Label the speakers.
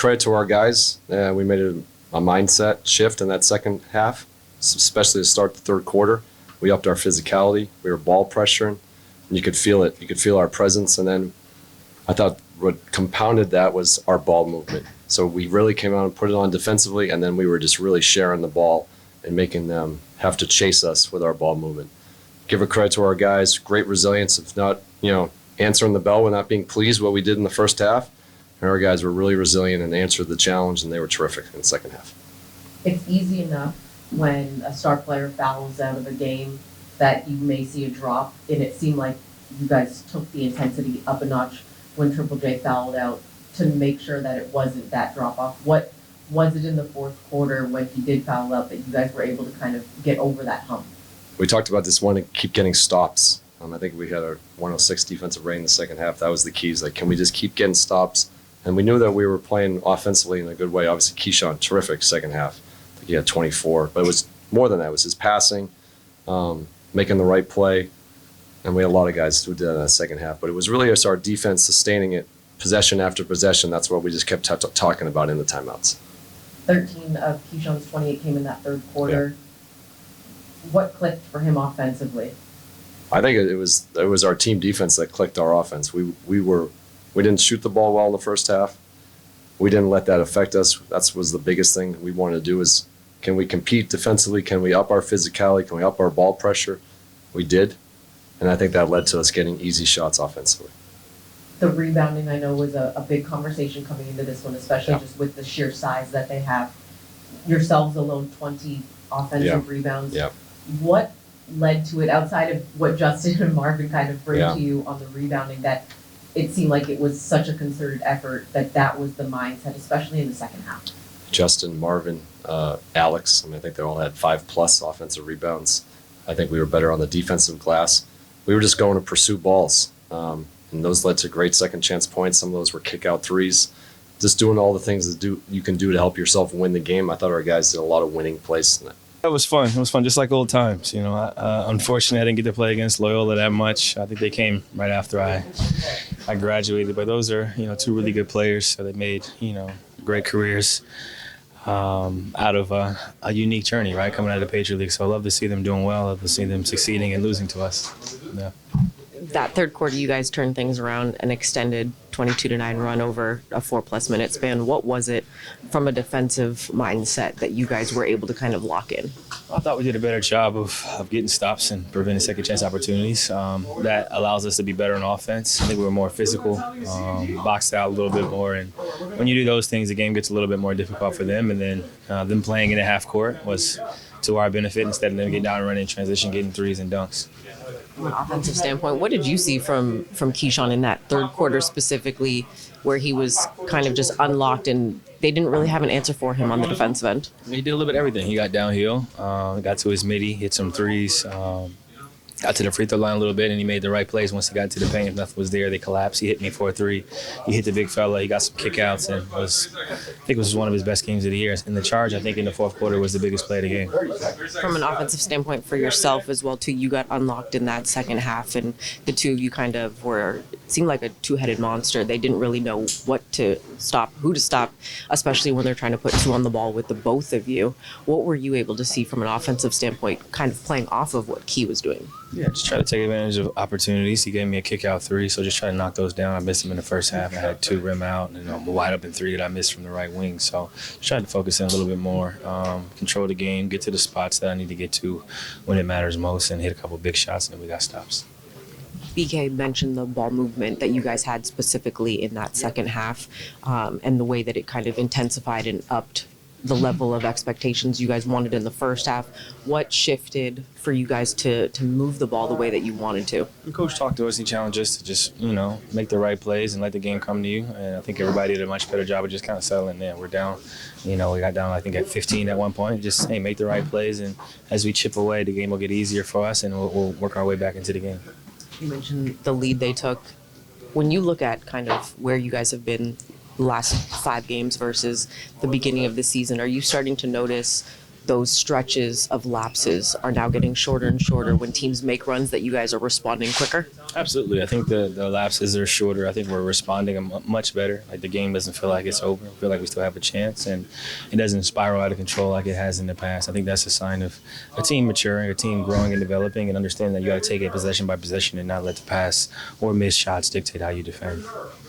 Speaker 1: credit to our guys. We made a mindset shift in that second half, especially to start the third quarter. We upped our physicality. We were ball pressuring, and you could feel it. You could feel our presence. And then I thought what compounded that was our ball movement. So we really came out and put it on defensively, and then we were just really sharing the ball and making them have to chase us with our ball movement. Give a credit to our guys. Great resilience of not, answering the bell with not being pleased with what we did in the first half. And our guys were really resilient and answered the challenge, and they were terrific in the second half.
Speaker 2: It's easy enough when a star player fouls out of a game that you may see a drop, and it seemed like you guys took the intensity up a notch when 𝗙𝗢𝗟𝗟𝗢𝗪 fouled out to make sure that it wasn't that drop-off. What was it in the fourth quarter when he did foul out that you guys were able to kind of get over that hump?
Speaker 1: We talked about this one to keep getting stops. I think we had a 106 defensive rating in the second half. That was the keys. Like, can we just keep getting stops? And we knew that we were playing offensively in a good way. Obviously, 𝗙𝗢𝗟, terrific second half. I think he had 24. But it was more than that. It was his passing, making the right play. And we had a lot of guys who did that in the second half. But it was really just our defense sustaining it, possession after possession. That's what we just kept talking about in the timeouts.
Speaker 2: 13 of 𝗙𝗢𝗟𝗟𝗢𝗪's 28 came in that third quarter. Yeah. What clicked for him offensively?
Speaker 1: I think it was our team defense that clicked our offense. We didn't shoot the ball well in the first half. We didn't let that affect us. That was the biggest thing we wanted to do is, can we compete defensively? Can we up our physicality? Can we up our ball pressure? We did. And I think that led to us getting easy shots offensively.
Speaker 2: The rebounding, I know, was a big conversation coming into this one, especially just with the sheer size that they have. Yourselves alone, 20 offensive rebounds.
Speaker 1: Yeah.
Speaker 2: What led to it, outside of what Justin and Marvin kind of bring to you on the rebounding, that it seemed like it was such a concerted effort, that was the mindset, especially in the second half?
Speaker 1: Justin, Marvin, Alex, I think they all had 5+ offensive rebounds. I think we were better on the defensive glass. We were just going to pursue balls, and those led to great second chance points. Some of those were kick-out threes. Just doing all the things that you can do to help yourself win the game. I thought our guys did a lot of winning plays.
Speaker 3: It was fun. It was fun, just like old times. Unfortunately, I didn't get to play against Loyola that much. I think they came right after I graduated. But those are, two really good players. So they made, great careers out of a unique journey, right, coming out of the Patriot League. So I love to see them doing well. I love to see them succeeding and losing to us. Yeah.
Speaker 4: That third quarter, you guys turned things around, an extended 22-9 run over a 4+ minute span. What was it from a defensive mindset that you guys were able to kind of lock in?
Speaker 3: I thought we did a better job of getting stops and preventing second chance opportunities. That allows us to be better on offense. I think we were more physical, boxed out a little bit more. And when you do those things, the game gets a little bit more difficult for them. And then them playing in a half court was to our benefit instead of them getting down and running in transition, getting threes and dunks.
Speaker 4: From an offensive standpoint, what did you see from 𝗙𝗢𝗟𝗟𝗢𝗪 in that third quarter specifically, where he was kind of just unlocked and they didn't really have an answer for him on the defensive end?
Speaker 3: He did a little bit of everything. He got downhill, got to his midi, hit some threes, got to the free throw line a little bit, and he made the right plays once he got to the paint. If nothing was there, they collapsed. He hit me for a 3. He hit the big fella. He got some kickouts, and I think it was one of his best games of the year. In the charge, I think in the fourth quarter was the biggest play of the game.
Speaker 4: From an offensive standpoint for yourself as well, too, you got unlocked in that second half, and the two of you kind of seemed like a two-headed monster. They didn't really know what to stop, who to stop, especially when they're trying to put 2 on the ball with the both of you. What were you able to see from an offensive standpoint, kind of playing off of what Keefe was doing?
Speaker 3: Yeah, just try to take advantage of opportunities. He gave me a kick-out 3, so just try to knock those down. I missed him in the first half. I had 2 rim out and a wide-open 3 that I missed from the right wing. So just try to focus in a little bit more, control the game, get to the spots that I need to get to when it matters most, and hit a couple big shots, and then we got stops.
Speaker 4: BK mentioned the ball movement that you guys had specifically in that second half, and the way that it kind of intensified and upped the level of expectations you guys wanted in the first half. What shifted for you guys to move the ball the way that you wanted to?
Speaker 3: The coach talked to us. He challenged us to just, make the right plays and let the game come to you. And I think everybody did a much better job of just kind of settling in. We're down, we got down, I think, at 15 at one point. Just, make the right plays. And as we chip away, the game will get easier for us, and we'll work our way back into the game.
Speaker 4: You mentioned the lead they took. When you look at kind of where you guys have been the last 5 games versus the beginning of the season, are you starting to notice those stretches of lapses are now getting shorter and shorter when teams make runs, that you guys are responding quicker?
Speaker 3: Absolutely. I think the lapses are shorter. I think we're responding much better. Like, the game doesn't feel like it's over. I feel like we still have a chance, and it doesn't spiral out of control like it has in the past. I think that's a sign of a team maturing, a team growing and developing, and understanding that you got to take it possession by possession and not let the pass or missed shots dictate how you defend.